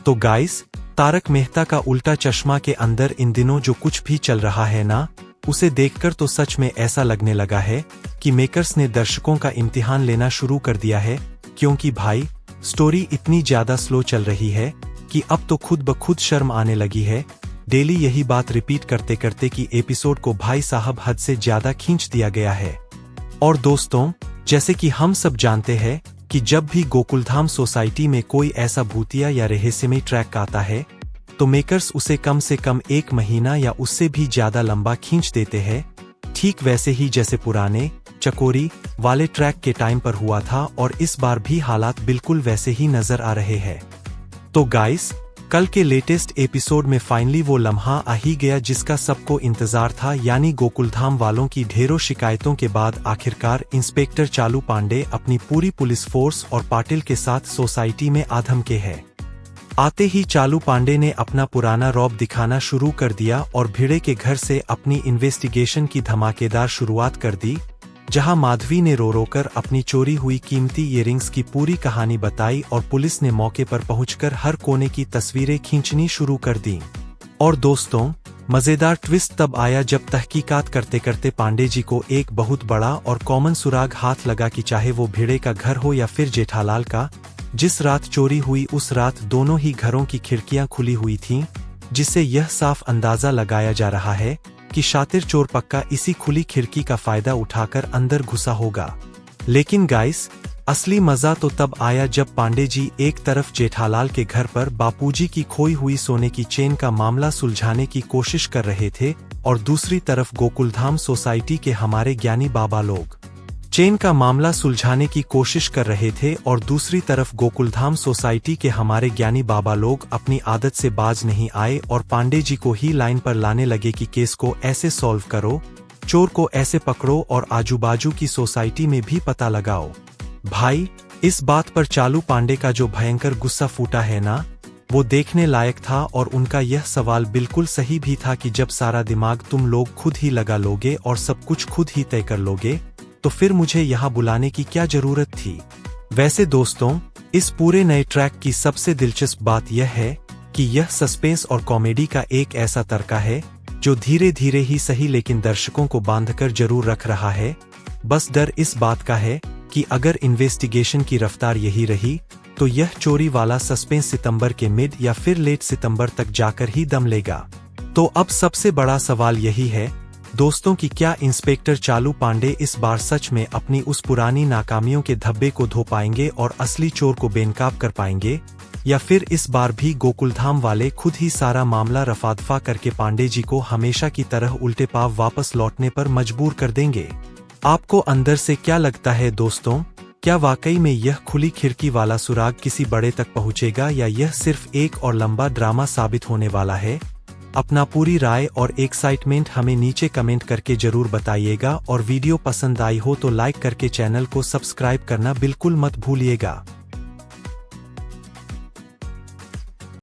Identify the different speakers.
Speaker 1: तो गाइस, तारक मेहता का उल्टा चश्मा के अंदर इन दिनों जो कुछ भी चल रहा है ना, उसे देखकर तो सच में ऐसा लगने लगा है कि मेकर्स ने दर्शकों का इम्तिहान लेना शुरू कर दिया है। क्योंकि भाई, स्टोरी इतनी ज्यादा स्लो चल रही है कि अब तो खुद ब खुद शर्म आने लगी है। डेली यही बात रिपीट करते करते कि एपिसोड को भाई साहब हद से ज्यादा खींच दिया गया है। और दोस्तों, जैसे कि हम सब जानते हैं कि जब भी गोकुलधाम सोसाइटी में कोई ऐसा भूतिया या रहस्यमय ट्रैक आता है, तो मेकर्स उसे कम से कम 1 महीना या उससे भी ज्यादा लंबा खींच देते हैं। ठीक वैसे ही जैसे पुराने चकोरी वाले ट्रैक के टाइम पर हुआ था, और इस बार भी हालात बिल्कुल वैसे ही नजर आ रहे हैं। तो गाइस, कल के लेटेस्ट एपिसोड में फाइनली वो लम्हा आ ही गया जिसका सबको इंतजार था, यानी गोकुलधाम वालों की ढेरों शिकायतों के बाद आखिरकार इंस्पेक्टर चालू पांडे अपनी पूरी पुलिस फोर्स और पाटिल के साथ सोसाइटी में आधम के है। आते ही चालू पांडे ने अपना पुराना रौब दिखाना शुरू कर दिया और भिड़े के घर से अपनी इन्वेस्टिगेशन की धमाकेदार शुरुआत कर दी, जहां माधवी ने रो रोकर अपनी चोरी हुई कीमती ईयरिंग्स की पूरी कहानी बताई और पुलिस ने मौके पर पहुंचकर हर कोने की तस्वीरें खींचनी शुरू कर दी। और दोस्तों, मजेदार ट्विस्ट तब आया जब तहकीकात करते करते पांडे जी को एक बहुत बड़ा और कॉमन सुराग हाथ लगा कि चाहे वो भिड़े का घर हो या फिर जेठालाल का, जिस रात चोरी हुई उस रात दोनों ही घरों की खिड़कियां खुली हुई थीं, जिससे यह साफ अंदाजा लगाया जा रहा है कि शातिर चोर पक्का इसी खुली खिड़की का फायदा उठाकर अंदर घुसा होगा। लेकिन गाइस, असली मजा तो तब आया जब पांडे जी एक तरफ जेठालाल के घर पर बापूजी की खोई हुई सोने की चेन का मामला सुलझाने की कोशिश कर रहे थे, और दूसरी तरफ गोकुलधाम सोसाइटी के हमारे ज्ञानी बाबा लोग चेन का मामला सुलझाने की कोशिश कर रहे थे, और दूसरी तरफ गोकुलधाम सोसाइटी के हमारे ज्ञानी बाबा लोग अपनी आदत से बाज नहीं आए और पांडे जी को ही लाइन पर लाने लगे कि केस को ऐसे सॉल्व करो, चोर को ऐसे पकड़ो और आजू बाजू की सोसाइटी में भी पता लगाओ। भाई, इस बात पर चालू पांडे का जो भयंकर गुस्सा फूटा है ना, वो देखने लायक था। और उनका यह सवाल बिल्कुल सही भी था कि जब सारा दिमाग तुम लोग खुद ही लगा लोगे और सब कुछ खुद ही तय कर लोगे, तो फिर मुझे यहाँ बुलाने की क्या जरूरत थी। वैसे दोस्तों, इस पूरे नए ट्रैक की सबसे दिलचस्प बात यह है कि यह सस्पेंस और कॉमेडी का एक ऐसा तरीका है जो धीरे धीरे ही सही लेकिन दर्शकों को बांधकर जरूर रख रहा है। बस डर इस बात का है कि अगर इन्वेस्टिगेशन की रफ्तार यही रही, तो यह चोरी वाला सस्पेंस सितंबर के मिड या फिर लेट सितंबर तक जाकर ही दम लेगा। तो अब सबसे बड़ा सवाल यही है दोस्तों कि क्या इंस्पेक्टर चालू पांडे इस बार सच में अपनी उस पुरानी नाकामियों के धब्बे को धो पाएंगे और असली चोर को बेनकाब कर पाएंगे, या फिर इस बार भी गोकुलधाम वाले खुद ही सारा मामला रफादफा करके पांडे जी को हमेशा की तरह उल्टे पाव वापस लौटने पर मजबूर कर देंगे। आपको अंदर से क्या लगता है दोस्तों? क्या वाकई में यह खुली खिड़की वाला सुराग किसी बड़े तक पहुंचेगा, या यह सिर्फ एक और लंबा ड्रामा साबित होने वाला है? अपना पूरी राय और एक्साइटमेंट हमें नीचे कमेंट करके जरूर बताइएगा, और वीडियो पसंद आई हो तो लाइक करके चैनल को सब्सक्राइब करना बिल्कुल मत भूलिएगा।